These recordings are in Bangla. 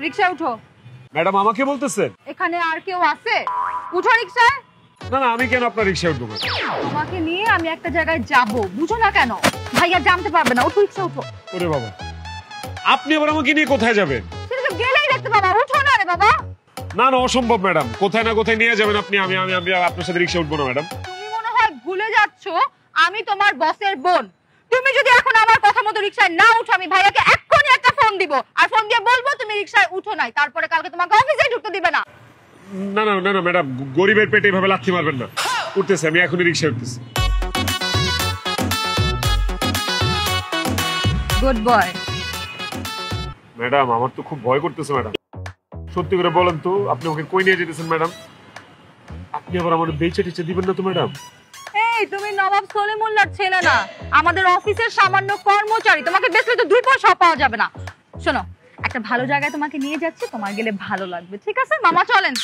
রিকশায় উঠো। ম্যাডাম আমাকে বলতেছেন? এখানে আর কেউ আছে? উঠো রিকশায়। না না, আমি কেন আপনার রিকশায় উঠবো? তোমাকে নিয়ে আমি একটা জায়গায় যাব, বুঝো না কেন? ভাইয়া জানতে পারবে না। উঠো, রিকশা উঠো। ওরে বাবা, আপনি আবার আমাকে নিয়ে কোথায় যাবেন? সেটা তো গেলেই দেখতে পাবা। উঠো না রে বাবা। না না, অসম্ভব ম্যাডাম, কোথায় না কোথায় নিয়ে যাবেন আপনি। আমি আমি আমি আপনার সাথে রিকশা উঠবো না ম্যাডাম। তুমি মনে হয় ভুলে যাচ্ছো আমি তোমার বসের বোন। তুমি যদি এখন আমার কথা মতো রিকশায় না উঠো, আমি ভাইয়াকে এক্ষুনি একটা ফোন দিব, আর ফোন দিয়ে বলবো তুমি রিকশায় উঠো নাই, তারপরে কালকে তোমাকে অফিসে ঢুকতে দিবে না। না না না না ম্যাডাম, গরিবের পেটে এভাবে লাথি মারবেন না। উঠতেছে, আমি এখনই রিকশায় উঠতেছি। Good boy. ম্যাডাম আমার তো খুব ভয় করতেছে ম্যাডাম, সত্যি করে বলেন তো আপনি ওকে কই নিয়ে যেতেছেন ম্যাডাম? আপনি আবার আমার বেচে টেচে দিবেন না তো ম্যাডাম? এই তুমি নবাব সলিমুল্লাহর ছেলে না, আমাদের অফিসের সামান্য কর্মচারী। তোমাকে বেচলে তো 2 পয়সা পাওয়া যাবে না। শোনো, একটা ভালো জায়গায় তোমাকে নিয়ে যাচ্ছি, তোমার গেলে ভালো লাগবে। ঠিক আছে মামা, চলেন।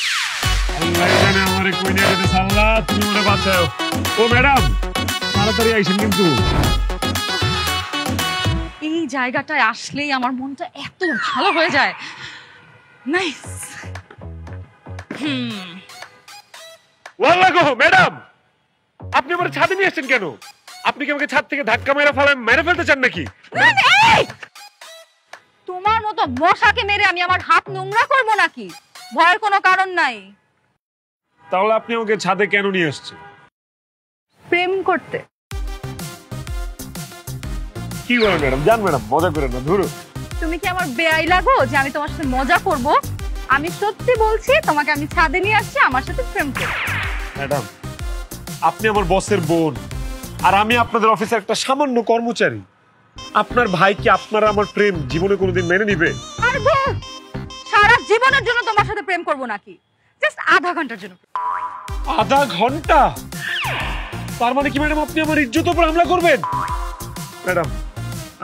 আল্লাহ জানে আমারে কই নিয়ে যেতেছে। আল্লাহ তুমি ওরে বাঁচাও। ও ম্যাডাম তাড়াতাড়ি আইসেন কিন্তু। এই জায়গাটায় আসলেই আমার মনটা এত ভালো হয়ে যায়। নাইস। ওয়াল্লাহ গো ম্যাডাম, আপনি আমার ছাদে নিয়ে আসছেন কেন? আপনি কি আমাকে ছাদ থেকে ধাক্কা মেরে ফেলতে চান নাকি? তোমার মতো মশাকে মেরে আমি আমার হাত নোংরা করব নাকি? ভয়ের কোনো কারণ নাই। তাহলে আপনি আমাকে ছাদে কেন নিয়ে আসছেন? প্রেম করতে। কি বলেন ম্যাডাম? জান ম্যাডাম, মজা করেন না, ধরো। তুমি কি আমার বেয়াই লাগো যে আমি তোমার সাথে মজা করব? আমি সত্যি বলছি, তোমাকে আমি ছাদে নিয়ে আসছি আমার সাথে প্রেম করতে। ম্যাডাম আপনি আমার বসের বোন, আর আমি আপনাদের অফিসের একটা সামান্য কর্মচারী। আপনার ভাই কি আপনারা আমার প্রেম জীবনে কোনোদিন মেনে নিবে? আর বল, সারা জীবনের জন্য তোমার সাথে প্রেম করব নাকি? জাস্ট আধা ঘন্টার জন্য। আধা ঘন্টা? তার মানে কি ম্যাডাম আপনি আমার ইজ্জতের উপর হামলা করবেন? ম্যাডাম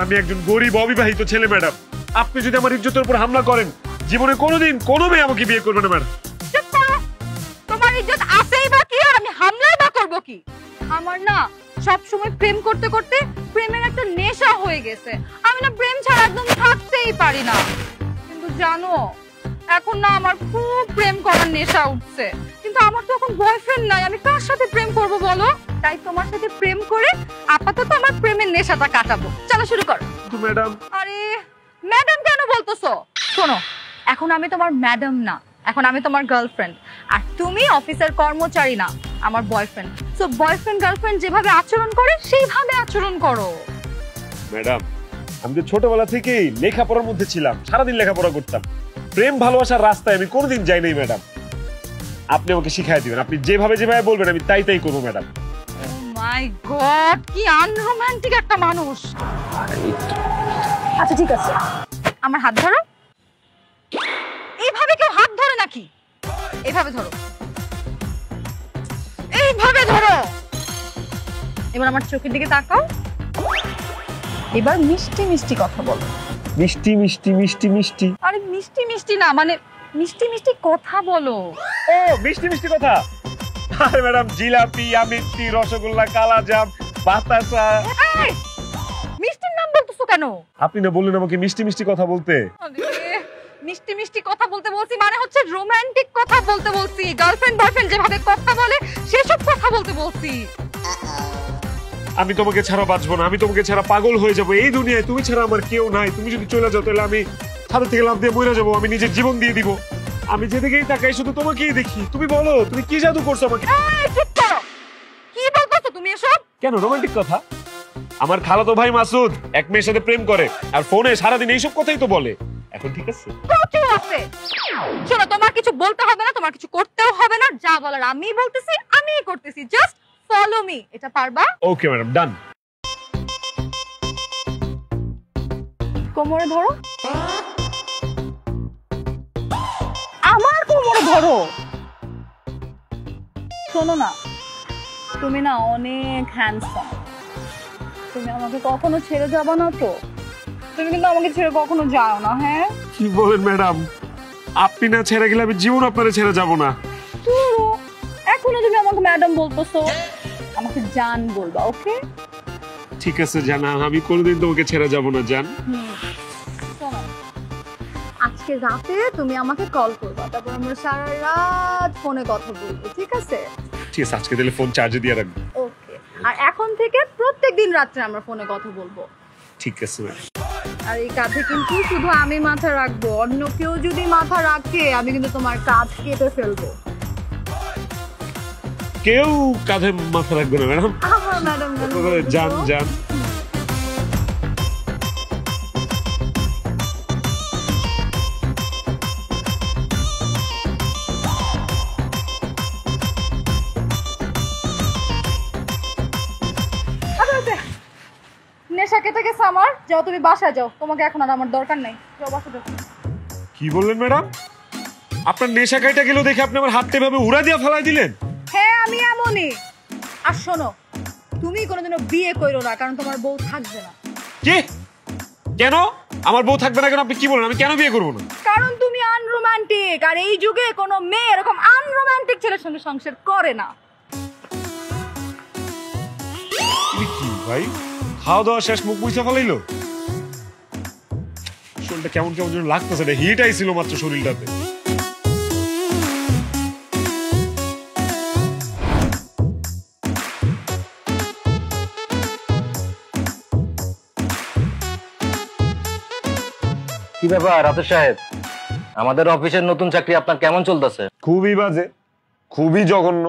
আমি একজন গরিব অবিবাহিত ছেলে ম্যাডাম, আপনি যদি আমার ইজ্জতের উপর হামলা করেন জীবনে কোনোদিন কোনো মেয়ে আমাকে বিয়ে করবে না ম্যাডাম। চুপ করো। তোমার ইজ্জত আছেই বা কি, আর আমি হামলাই বা করব কি? আমার না সব সময় প্রেম করতে করতে প্রেমের একটা নেশা হয়ে গেছে। আমি না প্রেম ছাড়া একদম থাকতেই পারি না। কিন্তু জানো, এখন না আমার খুব প্রেম করার নেশা উঠছে। কিন্তু আমার তো এখন বয়ফ্রেন্ড নাই, আমি কার সাথে প্রেম করব বলো? তাই তোমার সাথে প্রেম করে আপাতত আমার প্রেমের নেশাটা কাটাবো। চলো শুরু করো। ম্যাডাম আরে ম্যাডাম কেন বলতেছো? শোনো, এখন আমি তোমার ম্যাডাম না, এখন আমি তোমার গার্লফ্রেন্ড। আর তুমি অফিসের কর্মচারী না, আমার বয়ফ্রেন্ড। সো বয়ফ্রেন্ড গার্লফ্রেন্ড যেভাবে আচরণ করে সেইভাবে আচরণ করো। ম্যাডাম আমি তো ছোটবেলা থেকেই লেখাপড়ার মধ্যে ছিলাম, সারাদিন লেখাপড়া করতাম। প্রেম ভালোবাসার রাস্তায় আমি কোনোদিন যাই নাই ম্যাডাম। আপনি আমাকে শিখাই দিবেন, আপনি যেভাবে যেভাবে বলবেন আমি তাই তাই করবো ম্যাডাম। ও মাই গড, কি আনরোমান্টিক একটা মানুষ। আচ্ছা ঠিক আছে, আমার হাত ধরো। এইভাবে কেউ হাত ধরে নাকি? এইভাবে ধরো, এইভাবে ধরো। এবার আমার চোখের দিকে তাকাও। এবার মিষ্টি মিষ্টি কথা বলো। মিষ্টি মিষ্টি মিষ্টি মিষ্টি? আরে মিষ্টি মিষ্টি না, মানে মিষ্টি মিষ্টি কথা বলো। ও মিষ্টি মিষ্টি কথা? আরে ম্যাডাম জিলাপি, মিষ্টি, রসগোল্লা, কালাজাম, বাতাসা। এই, মিষ্টির নাম বলতেছো কেন? আপনি না বললেন আমাকে মিষ্টি মিষ্টি কথা বলতে? আরে মিষ্টি মিষ্টি কথা বলতে বলছি মানে হচ্ছে রোমান্টিক কথা বলতে বলছি। গার্লফ্রেন্ড বয়ফ্রেন্ড যেভাবে কথা বলে সেসব কথা বলতে বলছি। আমি তোমাকে ছাড়া বাঁচবো না, আমি তোমাকে ছাড়া পাগল হয়ে যাবো। এই দুনিয়ায় তুমি ছাড়া আমার কেউ নাই। তুমি যদি চলে যাও তাহলে আমি ছাদ থেকে লাফ দিয়ে মরে যাবো, আমি নিজের জীবন দিয়ে দিব। আমি যেদিকেই তাকাই শুধু তোমাকেই দেখি। তুমি বলো তুমি কি জাদু করছো আমাকে? এই চুপ করো, কি বলতেছো তুমি এসব? কেন রোমান্টিক কথা? আমার খালাতো ভাই মাসুদ এক মেয়ের সাথে প্রেম করে, আর ফোনে সারাদিন এইসব কথাই তো বলে। এখন ঠিক আছে? প্রচুর আছে। শোনো, তোমার কিছু বলতে হবে না, তোমার কিছু করতেও হবে না। যা বলার আমি বলতেছি, আমিই করতেছি। Just follow me. এটা পারবা? ওকে ম্যাডাম, ডান। কোমরে ধরো, আমার কোমরে ধরো। শোনো না, তুমি না অনেক হ্যান্ডসাম। তুমি আমাকে কখনো ছেড়ে যাবে না তো? তুমি কিন্তু আমাকে ছেড়ে কখনো যাও না। হ্যাঁ কি বলেন ম্যাডাম? আপনি না ছেড়ে গেলে আমি জীবন আপনারে ছেড়ে যাব না। এখনো তুমি আমাকে ম্যাডাম বলতেছো, আমাকে জান বলবা। ওকে ঠিক আছে জানা, আমি কোনোদিন তোমাকে ছেড়ে যাব না জান। শোনো, আজ আজকে রাতে তুমি আমাকে কল করবা, তারপর আমরা সারা রাত ফোনে কথা বলবো, ঠিক আছে? ঠিক আছে, আজকে তাহলে ফোন চার্জে দিয়ে রাখবো। ওকে। আর এখন থেকে প্রত্যেকদিন রাত্রে আমরা ফোনে কথা বলবো। ঠিক আছে ম্যাডাম। আর এই কাঁধে কিন্তু শুধু আমি মাথা রাখবো, অন্য কেউ যদি মাথা রাখে আমি কিন্তু তোমার কাঁধ কেটে ফেলবো। কেউ কাঁধে মাথা রাখবে না ম্যাডাম। ম্যাডাম যান যান। নেশা কেটে গেছে আমার, যাও তুমি বাসায় যাও, তোমাকে এখন আর আমার দরকার নাই, যাও বাসায় যাও। কি বললেন ম্যাডাম? আপনার নেশা কাইটা গেল দেখে আপনি আমার হাতটা এভাবে উড়া দিয়ে ফেলাই দিলেন? হ্যাঁ আমি এমনই। আর শোনো, তুমি কোনোদিনও বিয়ে করো না, কারণ তোমার বউ থাকবে না। কি? কেন আমার বউ থাকবে না কেন? আপনি কি বলেন? আমি কেন বিয়ে করবো না? কারণ তুমি আনরোমান্টিক, আর এই যুগে কোনো মেয়ে এরকম আনরোমান্টিক ছেলের সঙ্গে সংসার করে না। কি ভাই, খাওয়া দাওয়া শেষ, মুখ মুছে ফেলাইলো? শরীরটা কেমন কেমন যেন লাগতেছে, হিট আইছিল মাত্র শরীরটাতে। কি ব্যাপার রাতুল সাহেব, আমাদের অফিসের নতুন চাকরি আপনার কেমন চলতেছে? খুবই বাজে, খুবই জঘন্য,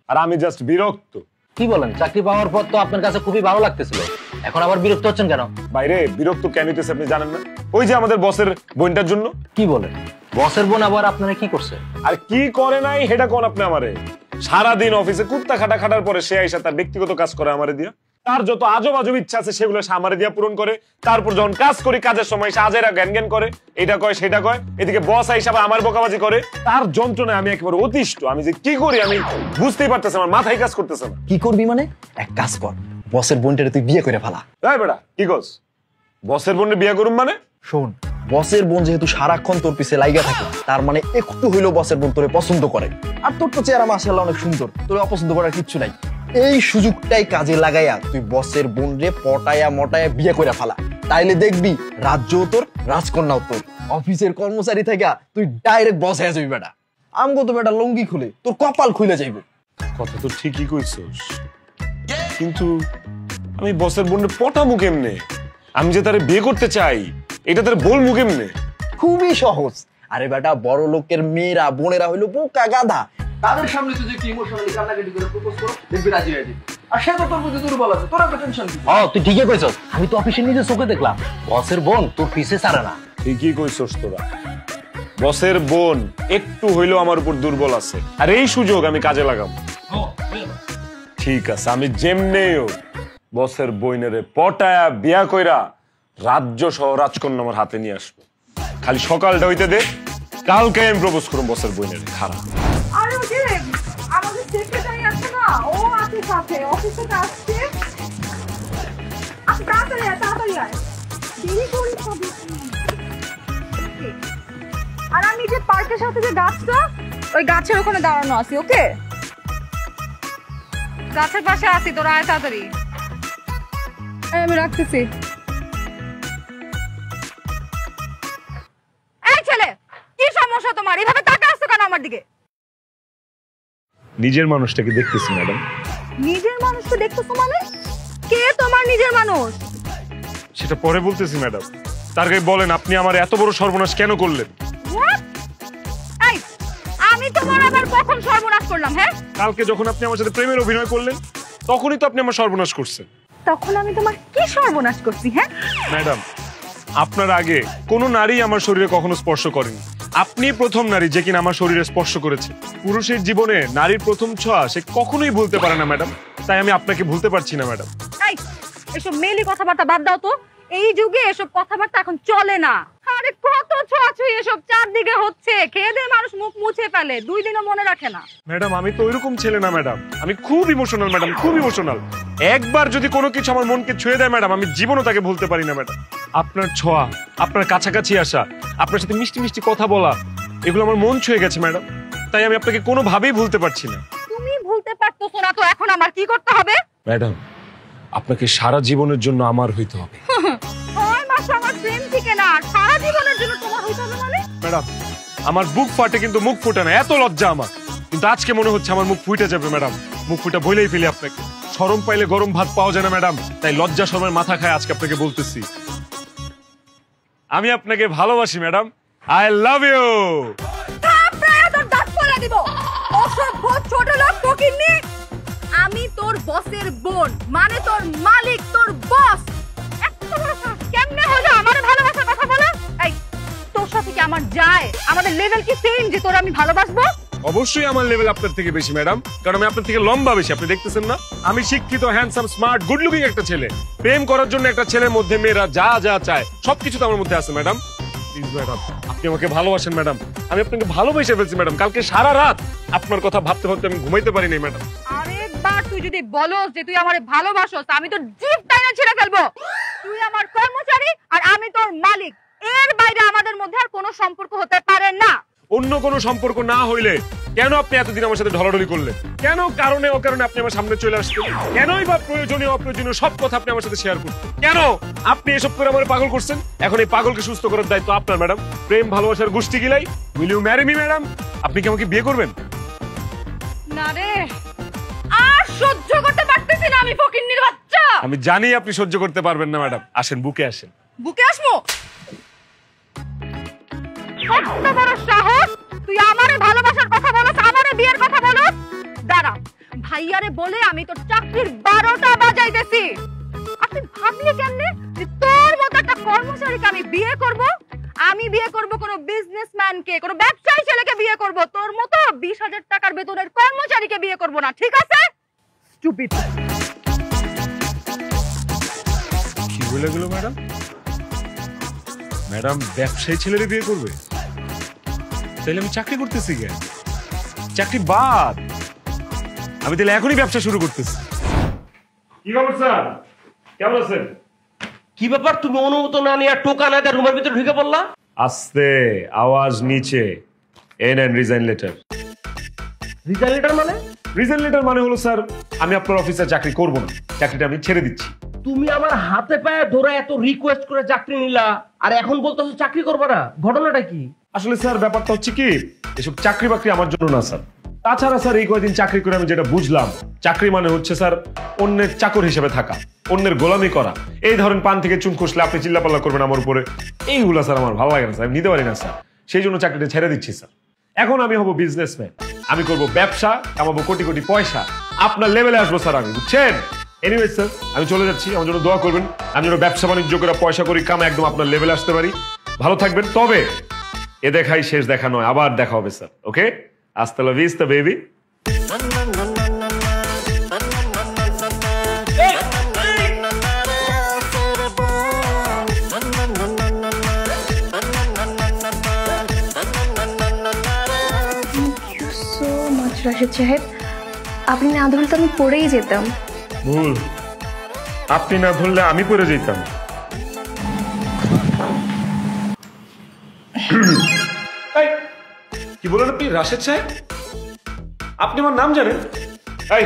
আর আমি জাস্ট বিরক্ত। কি বলেন? চাকরি পাওয়ার পর তো আপনার কাছে খুবই ভালো লাগতেছিল, এখন আবার বিরক্ত হচ্ছেন কেন? বাইরে বিরক্ত কেন হইতেছে আপনি জানেন না? ওই যে আমাদের বসের বোনটার জন্য। কি বলেন? বসের বোন আবার আপনারা কি করছে? আর কি করে নাই সেটা কোন আপনি আমারে? সারাদিন অফিসে কুত্তা খাটা খাটার পরে সে আইসা তার ব্যক্তিগত কাজ করে আমারে দিয়া, তার যত আজব আজব ইচ্ছা আছে সেগুলো সে আমারে দিয়া পূরণ করে। তারপর যখন কাজ করি, কাজের সময় সে আজেরা জ্ঞান জ্ঞান করে, এটা কয় সেটা কয়, এদিকে বস আইসা আমার বকাবাজি করে। তার যন্ত্রণায় আমি একেবারে অতিষ্ঠ। আমি যে কি করি আমি বুঝতেই পারতেছি, আমার মাথায় কাজ করতেছে না। কি করবি মানে? এক কাজ কর, বসের বোনটারে তুই বিয়ে করে ফেলা। তাই বেটা কি কস? বসের বোনের বিয়ে করুম মানে? শোন, বসের বোন যেহেতু সারাক্ষণ তোর পিছে লাইগা থাকে, তার মানে একটু হইলেও বসের বোন তোরে পছন্দ করে। আর তোর তো চেহারা মাশাআল্লাহ অনেক সুন্দর, তোরে অপছন্দ করার কিচ্ছু নাই। এই সুযোগটাই কাজে লাগাইয়া তুই বসের বোন রে পটায়া মটায়া বিয়ে করে ফেলা, তাইলে দেখবি রাজ্যও তোর, রাজকন্যাও তোর। অফিসের কর্মচারী থেকে তুই ডাইরেক্ট বস হয়ে যাবি বেটা। আমগো তো বেটা লঙ্গি খুলে তোর কপাল খুলে যাইব। কথা তো ঠিকই কইছস, কিন্তু আমি বসের বোনের পটামু কেমনে? আমি যে তারে বিয়ে করতে চাই এটা তারে বলমু কেমনে? খুবই সহজ। আরে বেটা, বড় লোকের মেয়েরা বোনেরা হইলো বোকা গাধা, তাদের সামনে তুই একটু ইমোশনালি কান্নাকাটি করে প্রপোজ করো, দেখবি রাজি হয়ে যাবে। আর সে তো তোর প্রতি দুর্বল আছে, তোর একটা টেনশন কি? তুই ঠিকই কইছস, আমি তো অফিসে নিজে চোখে দেখলাম বসের বোন তোর পিছে ছাড়ে না। ঠিকই কইছস তোরা, বসের বোন একটু হইলেও আমার উপর দুর্বল আছে, আর এই সুযোগ আমি কাজে লাগাবো। ঠিক আছে, আমি যেমনেও বসের বইনেরে পটায়া বিয়া কইরা রাজ্য সহ রাজকন্যা আমার হাতে নিয়ে আসবো। খালি সকালটা হইতে দে, কালকে আমি প্রপোজ করব বসের বইনেরে। খারাপ আর ওই যে আমাদের সেক্রেটারি আছে না, ও আছে সাথে, অফিসে আসছে। আচ্ছা তাড়াতাড়ি আয়, তাড়াতাড়ি আয়, দেরি করিস না। আর আমি যে পার্কের সাথে যে গাছটা, ওই গাছের ওখানে দাঁড়ানো আছি। ওকে, গাছের পাশে আছি, তোরা আয় তাড়াতাড়ি। আমি রাখতেছি। এই ছেলে, কি সমস্যা তোমার? এভাবে তাকা আসছো কেন আমার দিকে? নিজের মানুষটাকে দেখতেছি ম্যাডাম। নিজের মানুষকে দেখতেছো মানে? কে তোমার নিজের মানুষ? সেটা পরে বলতেছি ম্যাডাম। তার আগে বলেন আপনি আমার এত বড় সর্বনাশ কেন করলেন? এই, আমি তোমার আবার কখন সর্বনাশ করলাম? হ্যাঁ, কালকে যখন আপনি আমার সাথে প্রেমের অভিনয় করলেন তখনই তো আপনি আমার সর্বনাশ করছেন। তখন আমি তোমার কি সর্বনাশ করছি? হ্যাঁ ম্যাডাম, আপনার আগে কোনো নারী আমার শরীরে কখনো স্পর্শ করেনি। আপনি প্রথম নারী যে কিনা আমার শরীরে স্পর্শ করেছে। পুরুষের জীবনে নারীর প্রথম ছোঁয়া সে কখনোই ভুলতে পারে না ম্যাডাম, তাই আমি আপনাকে ভুলতে পারছি না ম্যাডাম। এই, এসব মেলি কথাবার্তা বাদ দাও তো। এই যুগে এসব কথাবার্তা এখন চলে না। আরে কত ছোঁয়াছুঁই এসব চারদিকে হচ্ছে, খেয়ে দিয়ে মানুষ মুখ মুছে ফেলে, 2 দিনও মনে রাখে না। ম্যাডাম, আমি তো ওইরকম ছেলে না ম্যাডাম, আমি খুব ইমোশনাল ম্যাডাম, খুব ইমোশনাল। একবার যদি কোনো কিছু আমার মনকে ছুঁয়ে দেয় ম্যাডাম, আমি জীবনও তাকে ভুলতে পারি না ম্যাডাম। আপনার ছোঁয়া, আপনার কাছাকাছি আসা, আপনার সাথে মিষ্টি মিষ্টি কথা বলা, এগুলো আমার মন ছুঁয়ে গেছে ম্যাডাম, তাই আমি আপনাকে কোনোভাবেই ভুলতে পারছি না। তুমি ভুলতে পারতেছো না তো এখন আমার কি করতে হবে? ম্যাডাম, আপনাকে সারা জীবনের জন্য আমার হইতে হবে। 6 মাস আমার প্রেম থেকে না, সারা জীবনের জন্য তোমার হইতে হবে মানে? ম্যাডাম আমার বুক ফাটে কিন্তু মুখ ফুটে না, এত লজ্জা আমার। কিন্তু আজকে মনে হচ্ছে আমার মুখ ফুটে যাবে ম্যাডাম। মুখ ফুটে বলেই ফেলি আপনাকে। শরম পাইলে গরম ভাত পাওয়া যায় না ম্যাডাম, তাই লজ্জা শরমের মাথা খায় আজকে আপনাকে বলতেছি আমি আপনাকে ভালোবাসি ম্যাডাম। I love you. আমি তোর বসের বোন, মানে তোর মালিক, তোর বস। কেমনে হলো আমার ভালোবাসার কথা বলে? এই তোর সাথে কি আমার যায়? আমাদের লেভেল কি সেম যে তোর আমি ভালোবাসবো? অবশ্যই আমার লেভেল আপনার থেকে বেশি ম্যাডাম, কারণ আমি আপনার থেকে লম্বা বেশি। আপনি দেখতেছেন না আমি শিক্ষিত, হ্যান্ডসাম, স্মার্ট, গুড লুকিং একটা ছেলে। প্রেম করার জন্য একটা ছেলের মধ্যে মেয়েরা যা যা চায় সবকিছু তো আমার মধ্যে আছে ম্যাডাম। প্লিজ ম্যাডাম, আপনি আমাকে ভালোবাসেন ম্যাডাম। আমি আপনাকে ভালোবেসে ফেলছি ম্যাডাম। কালকে সারা রাত আপনার কথা ভাবতে ভাবতে আমি ঘুমাইতে পারিনি ম্যাডাম। আরেকবার তুই যদি বলস যে তুই আমারে ভালোবাসোস, আমি তোর জিভ টাইনা ছিঁড়ে ফেলবো। তুই আমার কর্মচারী আর আমি তোর মালিক, এর বাইরে আমাদের মধ্যে আর কোনো সম্পর্ক হতে পারে না। অন্য কোনো সম্পর্ক না হইলে কেন আপনি এতদিন আমার সাথে ঢলাঢলি করলেন? কেন কারণে অকারণে আপনি আমার সামনে চলে আসতেন? কেনই বা প্রয়োজনীয় অপ্রয়োজনীয় সব কথা আপনি আমার সাথে শেয়ার করতেন? কেন আপনি এসব করে আমার পাগল করছেন? এখন এই পাগলকে সুস্থ করার দায়িত্ব আপনার ম্যাডাম। প্রেম ভালোবাসার গোষ্ঠী গিলাই। Will you marry me madam? আপনি কি আমাকে বিয়ে করবেন? না রে, আর সহ্য করতে পারতেছি না আমি, ফকিন্নির বাচ্চা। আমি জানি আপনি সহ্য করতে পারবেন না ম্যাডাম। আসেন, বুকে আসেন। বুকে আসবো? কত বড় সাহস! তুই আমারে ভালোবাসার কথা বলছ, আমারে বিয়ের কথা বলছ? দাঁড়া, ভাইয়ারে বলে আমি তোর চাকরির 12টা বাজাইতেছি। আপনি ভাবলি কেমনে যে তোর মতো একটা কর্মচারীকে আমি বিয়ে করব? আমি বিয়ে করব কোন বিজনেসম্যানকে, কোন ব্যবসায়ী ছেলেকে বিয়ে করব। তোর মতো 20,000 টাকার বেতনের কর্মচারীকে বিয়ে করব না, ঠিক আছে? স্টুপিড। কি বলে গেল ম্যাডাম? ম্যাডাম ব্যবসায়ী ছেলেরে বিয়ে করবে? তাহলে আমি চাকরি করতেছি কেন? চাকরি বাদ। আমি তাহলে এখনই ব্যবসা শুরু করতেছি। কি খবর স্যার, কেমন আছেন? কি ব্যাপার, তুমি অনুমতি না নিয়ে টোকা না দিয়ে রুমের ভিতরে ঢুকে পড়লা? আস্তে, আওয়াজ নিচে। এন and resign letter. Resign letter মানে? রিজাইন লেটার মানে হলো স্যার আমি আপনার অফিসে চাকরি করব না, চাকরিটা আমি ছেড়ে দিচ্ছি। তুমি আমার হাতে পায়ে ধরে এত রিকোয়েস্ট করে চাকরি নিলা, আর এখন বলতেছো চাকরি করবে না? ঘটনাটা কি? আসলে স্যার ব্যাপারটা হচ্ছে কি, এসব চাকরি বাকরি আমার জন্য না স্যার। তাছাড়া স্যার এই কয়েকদিন চাকরি করে আমি যেটা বুঝলাম, চাকরি মানে হচ্ছে স্যার অন্যের চাকর হিসেবে থাকা, অন্যের গোলামি করা। এই ধরেন পান থেকে চুন খসলে আপনি চিল্লাপাল্লা করবেন আমার উপরে, এইগুলা স্যার আমার ভালো লাগে না স্যার, আমি নিতে পারি না স্যার। সেই জন্য চাকরিটা ছেড়ে দিচ্ছি স্যার। এখন আমি হব বিজনেসম্যান, আমি করব ব্যবসা, কামাবো কোটি কোটি পয়সা, আপনার লেভেলে আসবো স্যার আমি, বুঝছেন? এনিওয়ে স্যার, আমি চলে যাচ্ছি, আমার জন্য দোয়া করবেন। আমি যেন ব্যবসা বাণিজ্য করে পয়সা করি, কামে একদম আপনার লেভেলে আসতে পারি। ভালো থাকবেন। তবে এ দেখাই শেষ দেখা নয়, আবার দেখা হবে স্যার। ওকে, হাস্তা লা ভিস্তা বেবি। রাশেদ সাহেব, আপনি না ধরলে তো আমি পড়েই যেতাম। ভুল, আপনি না ধরলে আমি পড়ে যেতাম। কি বলেন আপনি রাশেদ সাহেব? আপনি আমার নাম জানেন? এই,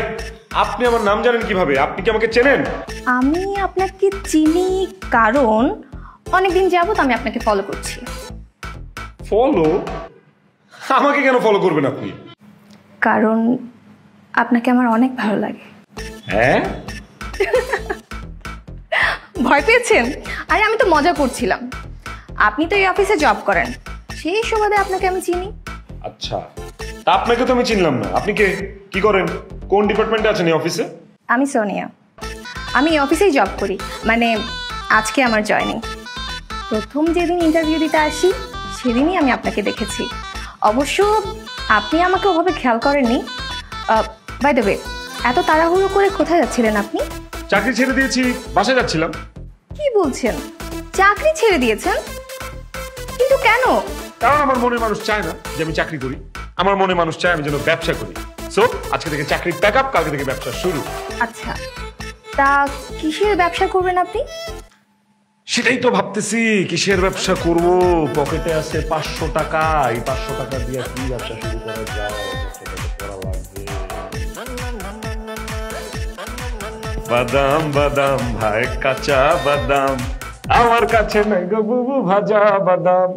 আপনি আমার নাম জানেন কিভাবে? আপনি কি আমাকে চেনেন? আমি আপনাকে চিনি কারণ অনেকদিন যাবত আমি আপনাকে ফলো করছি। ফলো? আমাকে কেন ফলো করবেন আপনি? কারণ আপনাকে আমার অনেক ভালো লাগে। হ্যাঁ? ভয় পেয়েছেন? আরে আমি তো মজা করছিলাম। আপনি তো এই অফিসে জব করেন, সেই সুবাদে আপনাকে আমি চিনি। আচ্ছা, তা আপনাকে তো আমি চিনলাম না। আপনি কে, কি করেন, কোন ডিপার্টমেন্টে আছেন এই অফিসে? আমি সোনিয়া, আমি এই অফিসেই জব করি, মানে আজকে আমার জয়েনিং। প্রথম যেদিন ইন্টারভিউ দিতে আসি সেদিনই আমি আপনাকে দেখেছি। অবশ্য আপনি আমাকে ওভাবে খেয়াল করেননি। বাই দ্য ওয়ে, এত তাড়াহুড়ো করে কোথায় যাচ্ছিলেন আপনি? চাকরি ছেড়ে দিয়েছি, বাসায় যাচ্ছিলাম। কি বলছেন? চাকরি ছেড়ে দিয়েছেন? কিন্তু কেন? কারণ আমার মনের মানুষ চায় না যে আমি চাকরি করি। আমার মনে মানুষ চায় আমি যেন ব্যবসা করি। সো আজকে থেকে চাকরি প্যাক আপ, কালকে থেকে ব্যবসা শুরু। আচ্ছা, তা কিসের ব্যবসা করবেন আপনি? সেটাই তো ভাবতেছি, কিসের ব্যবসা করব। পকেটে আছে 500 টাকা, এই 500 টাকা দিয়ে কি ব্যবসা শুরু করা যায়? বাদাম বাদাম ভাই, কাঁচা বাদাম আমার কাছে নাই গো বুবু, ভাজা বাদাম।